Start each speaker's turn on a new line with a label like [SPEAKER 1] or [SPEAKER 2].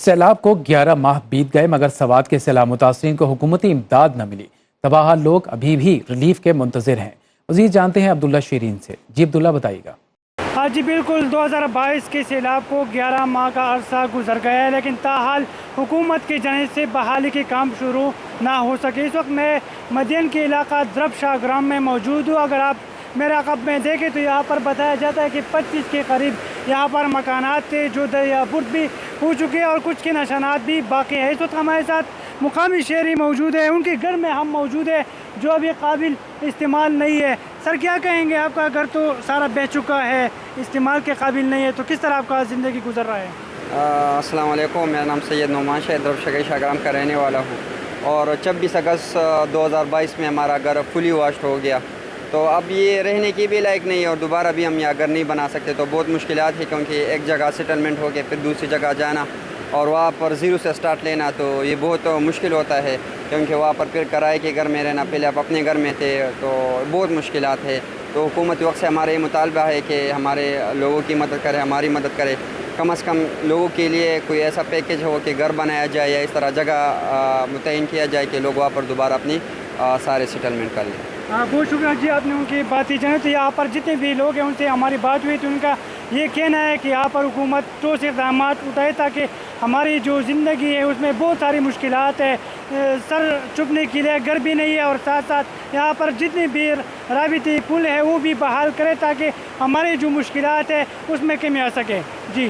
[SPEAKER 1] سیلاب کو 11 ماہ بیت گئے مگر سوات کے سیلاب متاثرین کو حکومتی امداد نہ ملی۔ تباہ حال لوگ ابھی بھی ریلیف کے منتظر ہیں۔ مزید جانتے ہیں عبداللہ شیرین سے۔ جی عبداللہ بتائیے گا۔
[SPEAKER 2] ہاں جی بالکل، 2022 کے سیلاب کو 11 ماہ کا عرصہ گزر گیا ہے، لیکن تاحال حکومت کی جانب سے بحالی کے کام شروع نہ ہو سکے۔ اس وقت میں مدین کے علاقہ درب شاہ گرام میں موجود ہوں۔ اگر آپ میرے عقب میں دیکھیں تو یہاں پر بتایا جاتا ہے کہ 25 کے قریب یہاں پر مکانات تھے جو دریا برد بھی ہو چکے ہیں اور کچھ کے نشانات بھی باقی ہیں۔ اس وقت ہمارے ساتھ مقامی شہری موجود ہیں، ان کے گھر میں ہم موجود ہیں جو ابھی قابل استعمال نہیں ہے۔ سر کیا کہیں گے، آپ کا گھر تو سارا بہہ چکا ہے، استعمال کے قابل نہیں ہے، تو کس طرح آپ کا زندگی گزر رہا ہے؟
[SPEAKER 3] السلام علیکم، میرا نام سید نعمان ہے، درب شاہ گرام کا رہنے والا ہوں، اور 26 اگست 2022 میں ہمارا گھر فلی واشڈ ہو گیا، تو اب یہ رہنے کی بھی لائق نہیں ہے اور دوبارہ بھی ہم یہاں گھر نہیں بنا سکتے۔ تو بہت مشکلات ہے، کیونکہ ایک جگہ سیٹلمنٹ ہو کے پھر دوسری جگہ جانا اور وہاں پر زیرو سے سٹارٹ لینا، تو یہ بہت مشکل ہوتا ہے، کیونکہ وہاں پر پھر کرائے کے گھر میں رہنا، پہلے آپ اپنے گھر میں تھے، تو بہت مشکلات ہے۔ تو حکومت وقت سے ہمارا یہ مطالبہ ہے کہ ہمارے لوگوں کی مدد کرے، ہماری مدد کرے، کم از کم لوگوں کے لیے کوئی ایسا پیکیج ہو کہ گھر بنایا جائے یا اس طرح جگہ متعین کیا جائے کہ لوگ وہاں پر دوبارہ اپنی سارے سیٹلمنٹ کر لیں۔
[SPEAKER 2] بہت شکریہ جی، آپ نے ان کی باتیں جانی۔ تو یہاں پر جتنے بھی لوگ ہیں ان سے ہماری بات ہوئی تو ان کا یہ کہنا ہے کہ یہاں پر حکومت ٹھوس اقدامات اٹھائے تاکہ ہماری جو زندگی ہے اس میں بہت ساری مشکلات ہے، سر چھپنے کے لیے گھر بھی نہیں ہے، اور ساتھ ساتھ یہاں پر جتنے بھی رابطی پل ہے وہ بھی بحال کرے تاکہ ہماری جو مشکلات ہے اس میں کمی آ سکے۔ جی